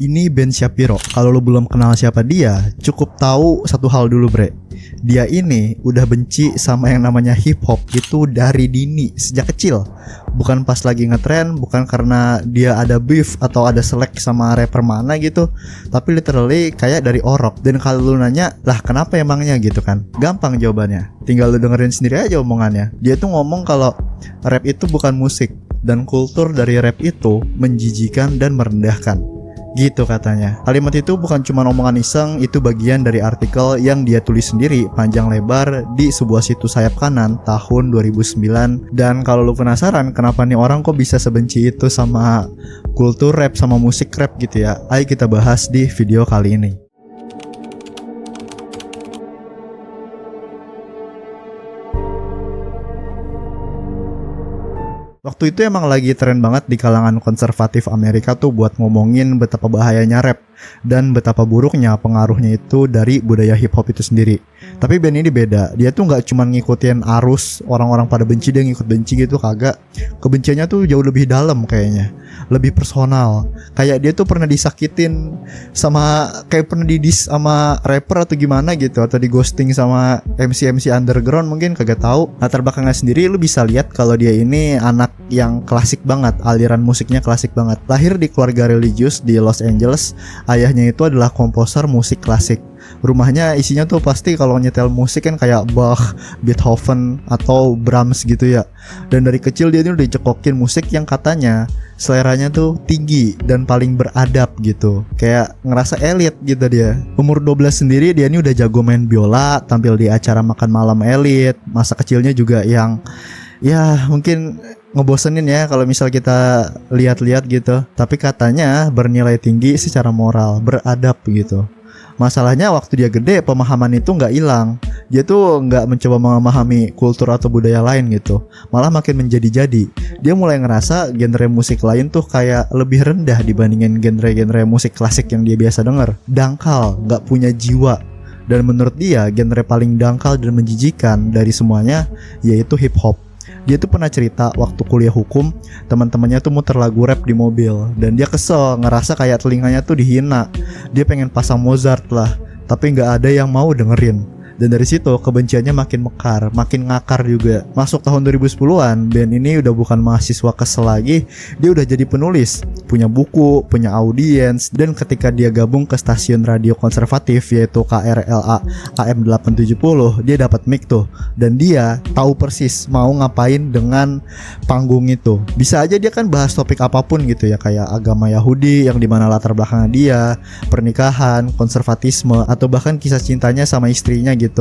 Ini Ben Shapiro. Kalau lo belum kenal siapa dia, cukup tahu satu hal dulu, bre. Dia ini udah benci sama yang namanya hip hop itu dari dini, sejak kecil. Bukan pas lagi ngetren, bukan karena dia ada beef atau ada selek sama rapper mana gitu, tapi literally kayak dari orok. Dan kalau lu nanya, lah kenapa emangnya gitu kan? Gampang jawabannya. Tinggal lu dengerin sendiri aja omongannya. Dia tuh ngomong kalau rap itu bukan musik, dan kultur dari rap itu menjijikan dan merendahkan. Gitu katanya. Kalimat itu bukan cuma omongan iseng, itu bagian dari artikel yang dia tulis sendiri panjang lebar di sebuah situs sayap kanan tahun 2009. Dan kalau lu penasaran kenapa nih orang kok bisa sebenci itu sama kultur rap, sama musik rap gitu ya, ayo kita bahas di video kali ini. Waktu itu emang lagi tren banget di kalangan konservatif Amerika tuh buat ngomongin betapa bahayanya rap dan betapa buruknya pengaruhnya itu dari budaya hip hop itu sendiri. Tapi band ini beda, dia tuh nggak cuma ngikutin arus orang-orang pada benci, dia ngikut benci gitu, kagak. Kebenciannya tuh jauh lebih dalam kayaknya, lebih personal. Kayak dia tuh pernah disakitin sama, kayak pernah didis sama rapper atau gimana gitu, atau di ghosting sama MC underground mungkin, kagak tahu. Latar belakangnya sendiri lu bisa lihat kalau dia ini anak yang klasik banget, aliran musiknya klasik banget. Lahir di keluarga religius di Los Angeles, ayahnya itu adalah komposer musik klasik. Rumahnya isinya tuh pasti kalau nyetel musik kan kayak Bach, Beethoven atau Brahms gitu ya. Dan dari kecil dia tuh dicekokin musik yang katanya seleranya tuh tinggi dan paling beradab gitu. Kayak ngerasa elit gitu dia. Umur 12 sendiri dia ini udah jago main biola, tampil di acara makan malam elit. Masa kecilnya juga yang ya mungkin ngebosenin ya kalau misal kita lihat-lihat gitu. Tapi katanya bernilai tinggi secara moral, beradab gitu. Masalahnya waktu dia gede, pemahaman itu nggak hilang. Dia tuh nggak mencoba memahami kultur atau budaya lain gitu, malah makin menjadi-jadi. Dia mulai ngerasa genre musik lain tuh kayak lebih rendah dibandingin genre-genre musik klasik yang dia biasa denger. Dangkal, nggak punya jiwa. Dan menurut dia, genre paling dangkal dan menjijikan dari semuanya yaitu hip hop. Dia tuh pernah cerita waktu kuliah hukum, teman-temannya tuh muter lagu rap di mobil, dan dia kesel, ngerasa kayak telinganya tuh dihina. Dia pengen pasang Mozart lah, tapi nggak ada yang mau dengerin. Dan dari situ kebenciannya makin mekar, makin ngakar juga. Masuk tahun 2010-an, band ini udah bukan mahasiswa kesel lagi, dia udah jadi penulis, punya buku, punya audiens. Dan ketika dia gabung ke stasiun radio konservatif yaitu KRLA AM 870, dia dapat mic tuh. Dan dia tahu persis mau ngapain dengan panggung itu. Bisa aja dia kan bahas topik apapun gitu ya, kayak agama Yahudi yang dimana latar belakangnya dia, pernikahan, konservatisme, atau bahkan kisah cintanya sama istrinya gitu.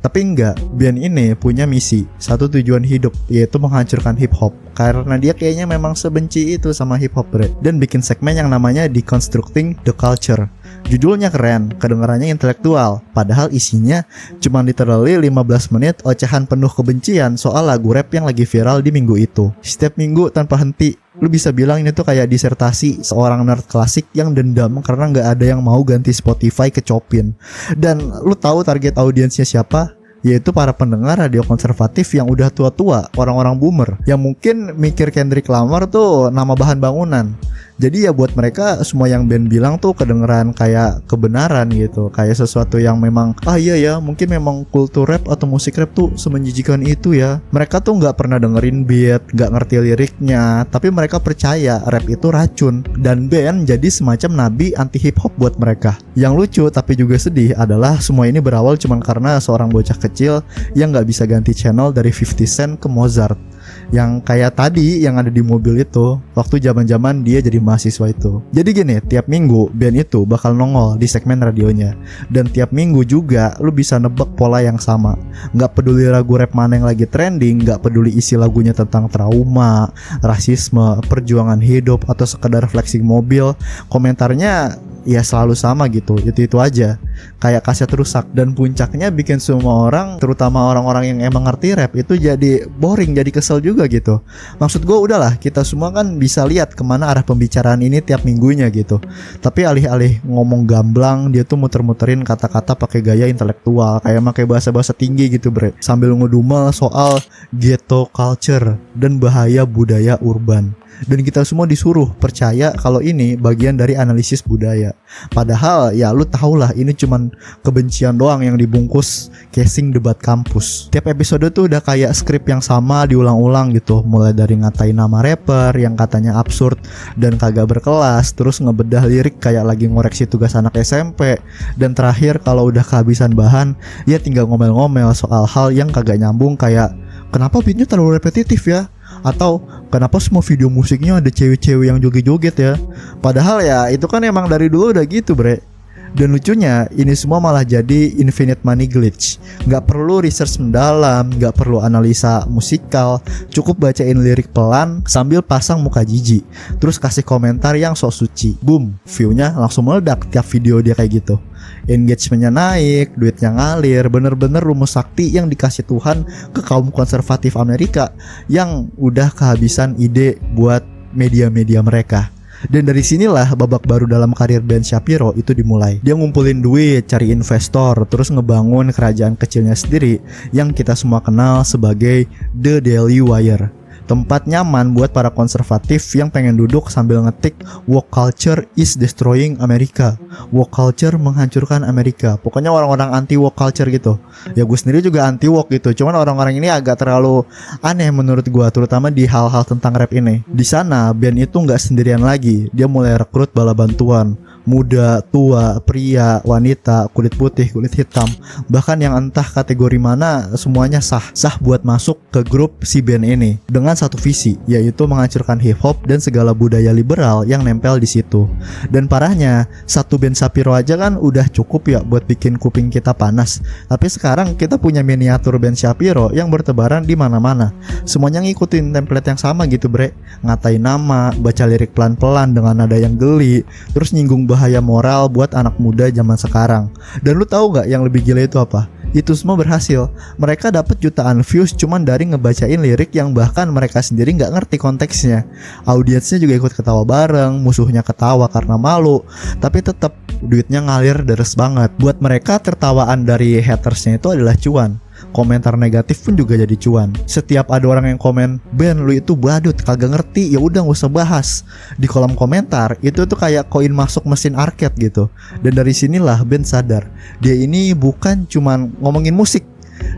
Tapi enggak, band ini punya misi, satu tujuan hidup, yaitu menghancurkan hip hop. Karena dia kayaknya memang sebenci itu sama hip hop, bre. Dan bikin segmen yang namanya Deconstructing the Culture. Judulnya keren, kedengarannya intelektual, padahal isinya cuma literally 15 menit ocehan penuh kebencian soal lagu rap yang lagi viral di minggu itu. Setiap minggu tanpa henti. Lu bisa bilang ini tuh kayak disertasi seorang nerd klasik yang dendam karena gak ada yang mau ganti Spotify ke Chopin. Dan lu tahu target audiensnya siapa? Yaitu para pendengar radio konservatif yang udah tua-tua, orang-orang boomer, yang mungkin mikir Kendrick Lamar tuh nama bahan bangunan. Jadi ya buat mereka semua yang band bilang tuh kedengeran kayak kebenaran gitu, kayak sesuatu yang memang iya ya, mungkin memang kultur rap atau musik rap tuh semenjijikan itu ya. Mereka tuh nggak pernah dengerin beat, nggak ngerti liriknya, tapi mereka percaya rap itu racun, dan band jadi semacam nabi anti hip hop buat mereka. Yang lucu tapi juga sedih adalah semua ini berawal cuma karena seorang bocah kecil yang nggak bisa ganti channel dari 50 Cent ke Mozart. Yang kayak tadi yang ada di mobil itu, waktu zaman-zaman dia jadi mahasiswa itu. Jadi gini, tiap minggu band itu bakal nongol di segmen radionya. Dan tiap minggu juga lu bisa nebak pola yang sama. Gak peduli lagu rap mana yang lagi trending, gak peduli isi lagunya tentang trauma, rasisme, perjuangan hidup, atau sekedar flexing mobil, komentarnya ya selalu sama gitu, itu aja, kayak kaset rusak. Dan puncaknya bikin semua orang, terutama orang-orang yang emang ngerti rap, itu jadi boring, jadi kesel juga gitu. Maksud gue udahlah, kita semua kan bisa lihat kemana arah pembicaraan ini tiap minggunya gitu. Tapi alih-alih ngomong gamblang, dia tuh muter-muterin kata-kata pakai gaya intelektual, kayak pakai bahasa-bahasa tinggi gitu, bre, sambil ngedumel soal ghetto culture dan bahaya budaya urban. Dan kita semua disuruh percaya kalau ini bagian dari analisis budaya. Padahal ya lu tau lah, ini cuman kebencian doang yang dibungkus casing debat kampus. Tiap episode tuh udah kayak skrip yang sama diulang-ulang gitu. Mulai dari ngatain nama rapper yang katanya absurd dan kagak berkelas, terus ngebedah lirik kayak lagi ngoreksi tugas anak SMP. Dan terakhir kalau udah kehabisan bahan, ya tinggal ngomel-ngomel soal hal yang kagak nyambung, kayak kenapa beatnya terlalu repetitif ya? Atau kenapa semua video musiknya ada cewek-cewek yang joget-joget ya? Padahal ya itu kan emang dari dulu udah gitu bre. Dan lucunya ini semua malah jadi infinite money glitch. Gak perlu research mendalam, gak perlu analisa musikal, cukup bacain lirik pelan sambil pasang muka jijik, terus kasih komentar yang sok suci. Boom, view-nya langsung meledak tiap video dia kayak gitu. Engagementnya naik, duitnya ngalir. Bener-bener rumus sakti yang dikasih Tuhan ke kaum konservatif Amerika yang udah kehabisan ide buat media-media mereka. Dan dari sinilah babak baru dalam karir Ben Shapiro itu dimulai. Dia ngumpulin duit, cari investor, terus ngebangun kerajaan kecilnya sendiri yang kita semua kenal sebagai The Daily Wire. Tempat nyaman buat para konservatif yang pengen duduk sambil ngetik woke culture is destroying America. Woke culture menghancurkan Amerika. Pokoknya orang-orang anti woke culture gitu. Ya gue sendiri juga anti woke gitu. Cuman orang-orang ini agak terlalu aneh menurut gue, terutama di hal-hal tentang rap ini. Di sana Ben itu nggak sendirian lagi. Dia mulai rekrut bala bantuan. Muda, tua, pria, wanita, kulit putih, kulit hitam, bahkan yang entah kategori mana, semuanya sah buat masuk ke grup si Ben ini dengan satu visi, yaitu menghancurkan hip hop dan segala budaya liberal yang nempel di situ. Dan parahnya, satu Ben Shapiro aja kan udah cukup ya buat bikin kuping kita panas. Tapi sekarang kita punya miniatur Ben Shapiro yang bertebaran di mana-mana. Semuanya ngikutin template yang sama gitu bre. Ngatain nama, baca lirik pelan-pelan dengan nada yang geli, terus nyinggung bahaya moral buat anak muda zaman sekarang. Dan lu tahu gak yang lebih gila itu apa? Itu semua berhasil. Mereka dapat jutaan views cuman dari ngebacain lirik yang bahkan mereka sendiri gak ngerti konteksnya. Audiensnya juga ikut ketawa bareng, musuhnya ketawa karena malu, tapi tetap duitnya ngalir deres banget. Buat mereka tertawaan dari hatersnya itu adalah cuan. Komentar negatif pun juga jadi cuan. Setiap ada orang yang komen, Ben lu itu badut, kagak ngerti, ya udah gak usah bahas. Di kolom komentar itu tuh kayak koin masuk mesin arcade gitu. Dan dari sinilah Ben sadar, dia ini bukan cuman ngomongin musik,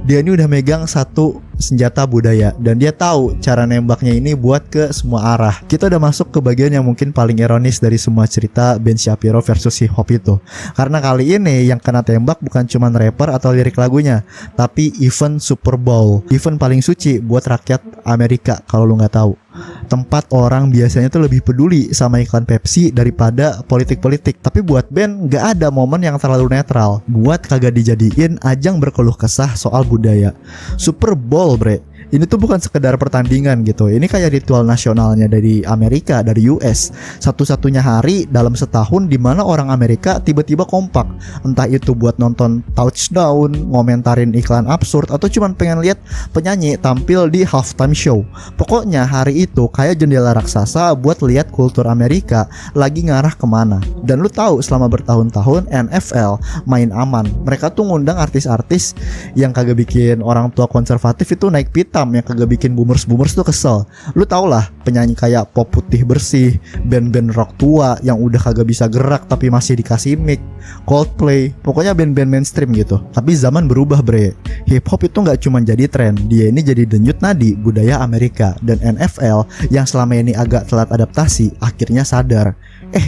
dia ini udah megang satu senjata budaya. Dan dia tahu cara nembaknya ini buat ke semua arah. Kita udah masuk ke bagian yang mungkin paling ironis dari semua cerita Ben Shapiro versus hip hop itu. Karena kali ini yang kena tembak bukan cuma rapper atau lirik lagunya, tapi event Super Bowl, event paling suci buat rakyat Amerika kalau lu gak tahu. Tempat orang biasanya tuh lebih peduli sama iklan Pepsi daripada politik-politik. Tapi buat Ben gak ada momen yang terlalu netral buat kagak dijadiin ajang berkeluh kesah soal budaya. Super Bowl bre, ini tuh bukan sekedar pertandingan gitu. Ini kayak ritual nasionalnya dari Amerika, dari US. Satu-satunya hari dalam setahun di mana orang Amerika tiba-tiba kompak. Entah itu buat nonton touchdown, ngomentarin iklan absurd, atau cuman pengen lihat penyanyi tampil di halftime show. Pokoknya hari itu kayak jendela raksasa buat lihat kultur Amerika lagi ngarah kemana. Dan lu tahu selama bertahun-tahun NFL main aman. Mereka tuh ngundang artis-artis yang kagak bikin orang tua konservatif itu naik pitam, yang kagak bikin boomers tuh kesel. Lu tau lah penyanyi kayak Pop Putih Bersih, band-band rock tua yang udah kagak bisa gerak tapi masih dikasih mic, Coldplay, pokoknya band-band mainstream gitu. Tapi zaman berubah bre. Hip hop itu gak cuma jadi tren, dia ini jadi denyut nadi budaya Amerika. Dan NFL yang selama ini agak telat adaptasi akhirnya sadar,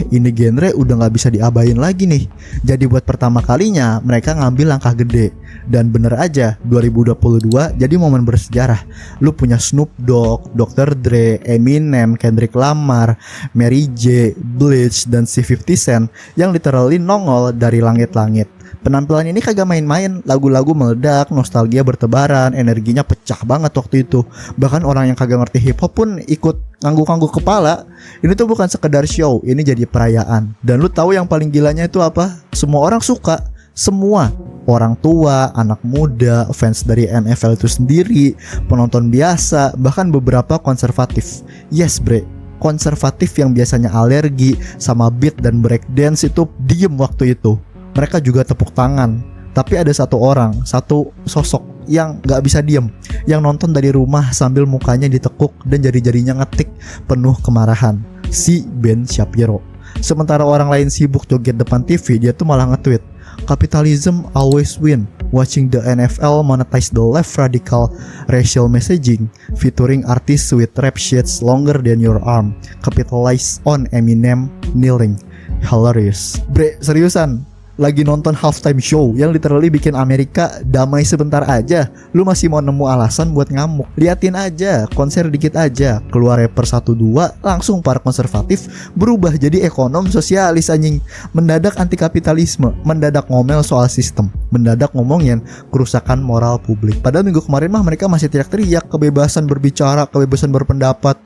ini genre udah gak bisa diabain lagi nih. Jadi buat pertama kalinya mereka ngambil langkah gede. Dan bener aja 2022 jadi momen bersejarah. Lu punya Snoop Dogg, Dr. Dre, Eminem, Kendrick Lamar, Mary J, Bleach, dan si 50 Cent yang literally nongol dari langit-langit. Penampilan ini kagak main-main, lagu-lagu meledak, nostalgia bertebaran, energinya pecah banget waktu itu. Bahkan orang yang kagak ngerti hip hop pun ikut ngangguk-ngangguk kepala. Ini tuh bukan sekedar show, ini jadi perayaan. Dan lu tahu yang paling gilanya itu apa? Semua orang suka. Semua, orang tua, anak muda, fans dari NFL itu sendiri, penonton biasa, bahkan beberapa konservatif. Yes bre, konservatif yang biasanya alergi sama beat dan breakdance itu diem waktu itu. Mereka juga tepuk tangan. Tapi ada satu orang, satu sosok yang gak bisa diem, yang nonton dari rumah sambil mukanya ditekuk dan jari-jarinya ngetik penuh kemarahan. Si Ben Shapiro. Sementara orang lain sibuk joget depan TV, dia tuh malah nge-tweet, "Capitalism always win. Watching the NFL monetize the left radical racial messaging featuring artists with rap sheets longer than your arm. Capitalize on Eminem kneeling. Hilarious." Bre, seriusan, lagi nonton halftime show yang literally bikin Amerika damai sebentar aja, lu masih mau nemu alasan buat ngamuk. Liatin aja, konser dikit aja, keluar rapper 1-2, langsung para konservatif berubah jadi ekonom sosialis anjing. Mendadak anti kapitalisme, mendadak ngomel soal sistem, mendadak ngomongin kerusakan moral publik. Padahal minggu kemarin mah mereka masih teriak-teriak kebebasan berbicara, kebebasan berpendapat.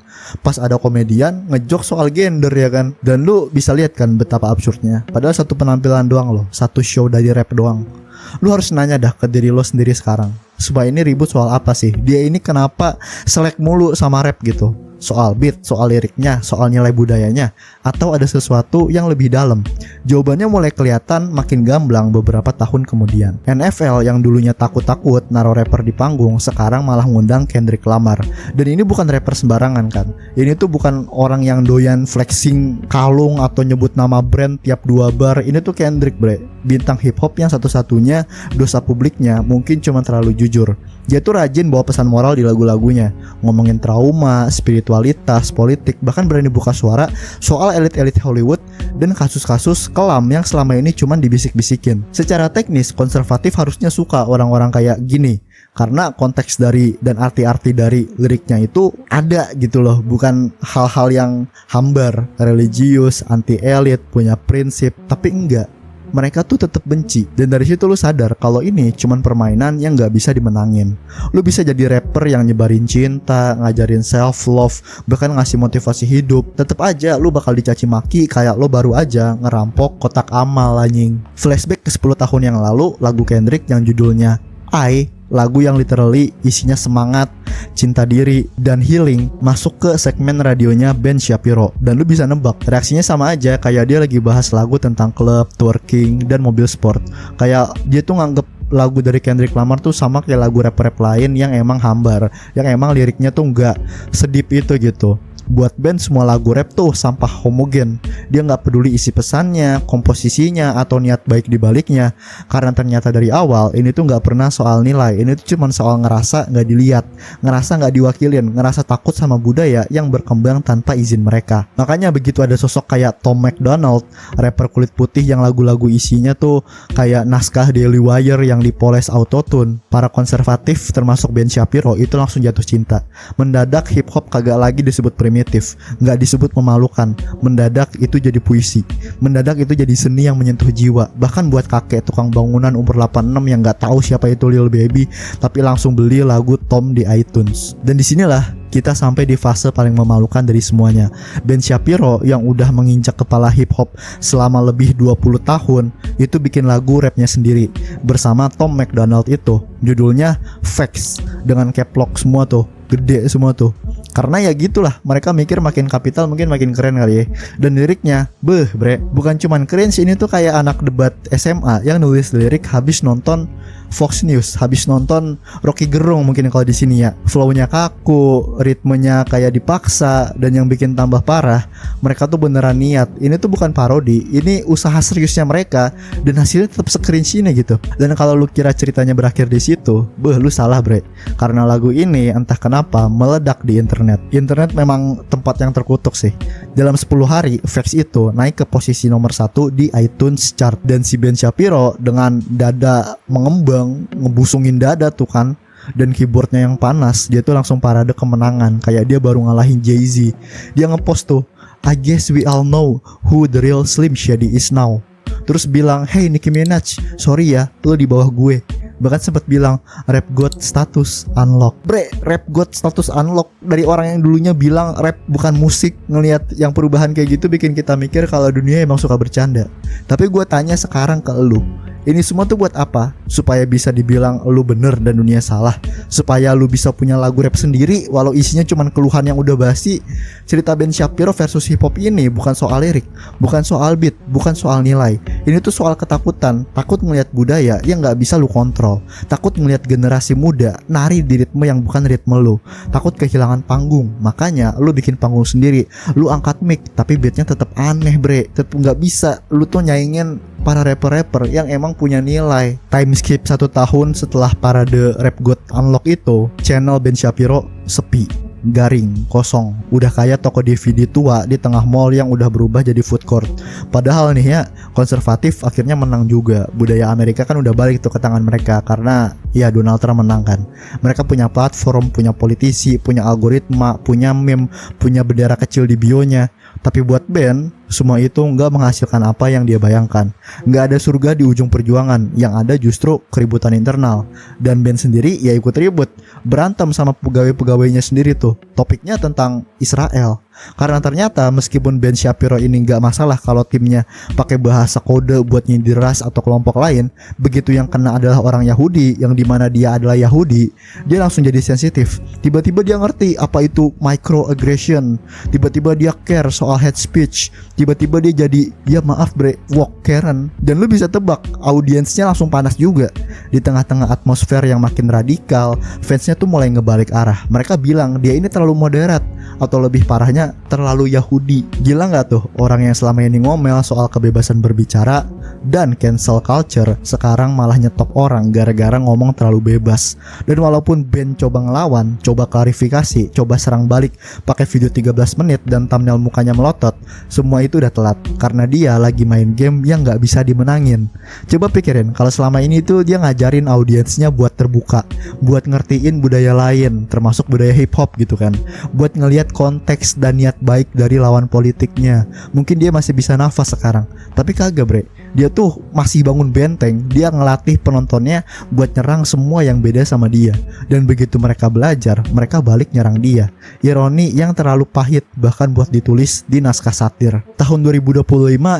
Pas ada komedian ngejok soal gender ya kan. Dan lu bisa lihat kan betapa absurdnya. Padahal satu penampilan doang loh, satu show dari rap doang. Lu harus nanya dah ke diri lo sendiri sekarang, Subah ini ribut soal apa sih? Dia ini kenapa selek mulu sama rap gitu? Soal beat, soal liriknya, soal nilai budayanya, atau ada sesuatu yang lebih dalam? Jawabannya mulai kelihatan makin gamblang beberapa tahun kemudian. NFL yang dulunya takut-takut naruh rapper di panggung, sekarang malah ngundang Kendrick Lamar. Dan ini bukan rapper sembarangan kan. Ini tuh bukan orang yang doyan flexing kalung atau nyebut nama brand tiap 2 bar. Ini tuh Kendrick, bre, bintang hip hop yang satu-satunya dosa publiknya mungkin cuma terlalu jujur. Dia tuh rajin bawa pesan moral di lagu-lagunya, ngomongin trauma, spiritualitas, politik, bahkan berani buka suara soal elit-elit Hollywood dan kasus-kasus kelam yang selama ini cuma dibisik-bisikin. Secara teknis, konservatif harusnya suka orang-orang kayak gini, karena konteks dari dan arti-arti dari liriknya itu ada gitu loh, bukan hal-hal yang hambar, religius, anti-elit, punya prinsip, tapi enggak. Mereka tuh tetap benci. Dan dari situ lu sadar kalau ini cuman permainan yang gak bisa dimenangin. Lu bisa jadi rapper yang nyebarin cinta, ngajarin self love, bahkan ngasih motivasi hidup, tetap aja lu bakal dicaci maki kayak lo baru aja ngerampok kotak amal anjing. Flashback ke 10 tahun yang lalu, lagu Kendrick yang judulnya I, lagu yang literally isinya semangat, cinta diri, dan healing, masuk ke segmen radionya Ben Shapiro. Dan lu bisa nebak, reaksinya sama aja kayak dia lagi bahas lagu tentang klub, twerking, dan mobil sport. Kayak dia tuh nganggep lagu dari Kendrick Lamar tuh sama kayak lagu rap-rap lain yang emang hambar, yang emang liriknya tuh nggak sedip itu gitu. Buat band semua lagu rap tuh sampah homogen. Dia gak peduli isi pesannya, komposisinya, atau niat baik dibaliknya. Karena ternyata dari awal ini tuh gak pernah soal nilai. Ini tuh cuma soal ngerasa gak dilihat, ngerasa gak diwakilin, ngerasa takut sama budaya yang berkembang tanpa izin mereka. Makanya begitu ada sosok kayak Tom McDonald, rapper kulit putih yang lagu-lagu isinya tuh kayak naskah Daily Wire yang dipoles autotune, para konservatif termasuk Ben Shapiro itu langsung jatuh cinta. Mendadak hip hop kagak lagi disebut primitif, nggak disebut memalukan. Mendadak itu jadi puisi, mendadak itu jadi seni yang menyentuh jiwa. Bahkan buat kakek tukang bangunan umur 86 yang nggak tahu siapa itu Lil Baby, tapi langsung beli lagu Tom di iTunes. Dan disinilah kita sampai di fase paling memalukan dari semuanya. Ben Shapiro yang udah menginjak kepala hip hop selama lebih 20 tahun itu bikin lagu rapnya sendiri bersama Tom McDonald itu, judulnya Facts, dengan cap lock semua tuh, gede semua tuh. Karena ya gitulah, mereka mikir makin kapital mungkin makin keren kali ya. Dan liriknya, bre, bukan cuman keren sih, ini tuh kayak anak debat SMA yang nulis lirik habis nonton Fox News, habis nonton Rocky Gerung mungkin kalau di sini ya. Flow-nya kaku, ritmenya kayak dipaksa, dan yang bikin tambah parah, mereka tuh beneran niat. Ini tuh bukan parodi, ini usaha seriusnya mereka, dan hasilnya tetap se-cringe ini gitu. Dan kalau lu kira ceritanya berakhir di situ, lu salah bre. Karena lagu ini entah kenapa meledak di internet. Internet memang tempat yang terkutuk sih. Dalam 10 hari, Facts itu naik ke posisi nomor 1 di iTunes chart. Dan si Ben Shapiro dengan dada mengembang, ngebusungin dada tuh kan, dan keyboardnya yang panas, dia tuh langsung parade kemenangan kayak dia baru ngalahin Jay-Z. Dia ngepost tuh, I guess we all know who the real Slim Shady is now. Terus bilang, hey Nicki Minaj, sorry ya, lo di bawah gue. Bahkan sempat bilang rap god status unlock. Bre, rap god status unlock dari orang yang dulunya bilang rap bukan musik. Ngelihat yang perubahan kayak gitu bikin kita mikir kalau dunia emang suka bercanda. Tapi gue tanya sekarang ke elu, Ini semua tuh buat apa? Supaya bisa dibilang lu bener dan dunia salah. Supaya lu bisa punya lagu rap sendiri walau isinya cuman keluhan yang udah basi. Cerita Ben Shapiro versus hip hop ini bukan soal lirik, bukan soal beat, bukan soal nilai. Ini tuh soal ketakutan. Takut ngeliat budaya yang gak bisa lu kontrol. Takut ngeliat generasi muda nari di ritme yang bukan ritme lu. Takut kehilangan panggung. Makanya lu bikin panggung sendiri. Lu angkat mic tapi beatnya tetap aneh bre. Tetap gak bisa. Lu tuh nyaingin para rapper-rapper yang emang punya nilai. Time skip 1 tahun setelah parade Rap God Unlock itu, channel Ben Shapiro sepi, garing, kosong. Udah kayak toko DVD tua di tengah mall yang udah berubah jadi food court. Padahal nih ya, konservatif akhirnya menang juga. Budaya Amerika kan udah balik tuh ke tangan mereka karena ya Donald Trump menang kan. Mereka punya platform, punya politisi, punya algoritma, punya meme, punya bendera kecil di bionya. Tapi buat Ben, semua itu nggak menghasilkan apa yang dia bayangkan. Nggak ada surga di ujung perjuangan, yang ada justru keributan internal. Dan Ben sendiri ya ikut ribut, berantem sama pegawai-pegawainya sendiri tuh. Topiknya tentang Israel. Karena ternyata meskipun Ben Shapiro ini nggak masalah kalau timnya pakai bahasa kode buat nyindir ras atau kelompok lain, begitu yang kena adalah orang Yahudi, yang dimana dia adalah Yahudi, dia langsung jadi sensitif. Tiba-tiba dia ngerti apa itu microaggression. Tiba-tiba dia care soal hate speech. Tiba-tiba dia jadi, ya maaf bre, woke Karen. Dan lu bisa tebak, audiensnya langsung panas juga. Di tengah-tengah atmosfer yang makin radikal, fansnya tuh mulai ngebalik arah. Mereka bilang dia ini terlalu moderat, atau lebih parahnya terlalu Yahudi. Gila gak tuh orang yang selama ini ngomel soal kebebasan berbicara dan cancel culture sekarang malah nyetop orang gara-gara ngomong terlalu bebas. Dan walaupun Ben coba ngelawan, coba klarifikasi, coba serang balik pakai video 13 menit dan thumbnail mukanya melotot, semua itu udah telat karena dia lagi main game yang gak bisa dimenangin. Coba pikirin kalau selama ini tuh dia ngajarin audiensnya buat terbuka, buat ngertiin budaya lain termasuk budaya hip hop gitu kan, buat ngelihat konteks dan niat baik dari lawan politiknya. Mungkin dia masih bisa nafas sekarang, tapi kagak bre. Dia tuh masih bangun benteng. Dia ngelatih penontonnya buat nyerang semua yang beda sama dia. Dan begitu mereka belajar, mereka balik nyerang dia. Ironi yang terlalu pahit bahkan buat ditulis di naskah satir. Tahun 2025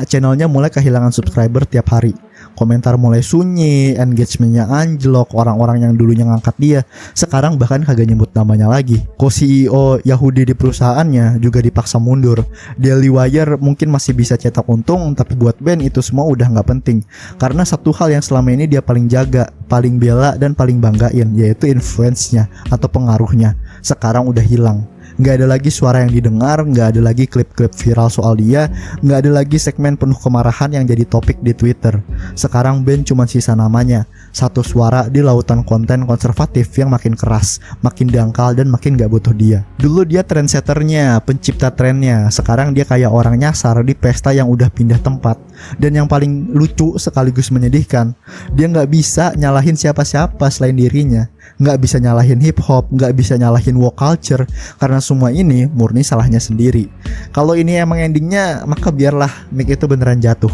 channelnya mulai kehilangan subscriber tiap hari. Komentar mulai sunyi, engagementnya anjlok, orang-orang yang dulunya ngangkat dia sekarang bahkan kagak nyebut namanya lagi. Co-CEO Yahudi di perusahaannya juga dipaksa mundur. Daily Wire mungkin masih bisa cetak untung, tapi buat Ben itu semua udah gak penting. Karena satu hal yang selama ini dia paling jaga, paling bela dan paling banggain, yaitu influence-nya atau pengaruhnya, sekarang udah hilang. Nggak ada lagi suara yang didengar, nggak ada lagi klip-klip viral soal dia, nggak ada lagi segmen penuh kemarahan yang jadi topik di Twitter. Sekarang Ben cuma sisa namanya, satu suara di lautan konten konservatif yang makin keras, makin dangkal dan makin nggak butuh dia. Dulu dia trendsetternya, pencipta trennya, sekarang dia kayak orang nyasar di pesta yang udah pindah tempat. Dan yang paling lucu sekaligus menyedihkan, dia nggak bisa nyalahin siapa-siapa selain dirinya. Nggak bisa nyalahin hip hop, nggak bisa nyalahin woke culture, karena semua ini murni salahnya sendiri. Kalau ini emang endingnya, maka biarlah mic itu beneran jatuh.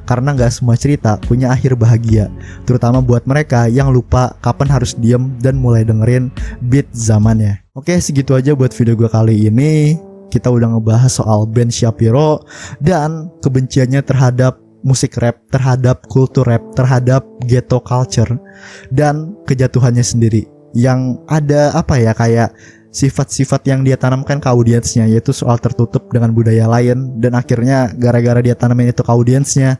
Karena nggak semua cerita punya akhir bahagia, terutama buat mereka yang lupa kapan harus diem dan mulai dengerin beat zamannya. Oke, segitu aja buat video gue kali ini. Kita udah ngebahas soal Ben Shapiro dan kebenciannya terhadap musik rap, terhadap kultur rap, terhadap ghetto culture, dan kejatuhannya sendiri yang ada apa ya, kayak sifat-sifat yang dia tanamkan ke audiensnya, yaitu soal tertutup dengan budaya lain. Dan akhirnya gara-gara dia tanamin itu ke audiensnya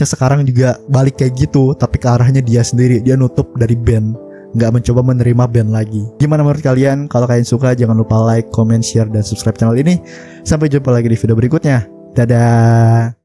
sekarang juga balik kayak gitu, tapi ke arahnya dia sendiri. Dia nutup dari band, nggak mencoba menerima band lagi. Gimana menurut kalian? Kalau kalian suka, jangan lupa like, comment, share, dan subscribe channel ini. Sampai jumpa lagi di video berikutnya. Dadah.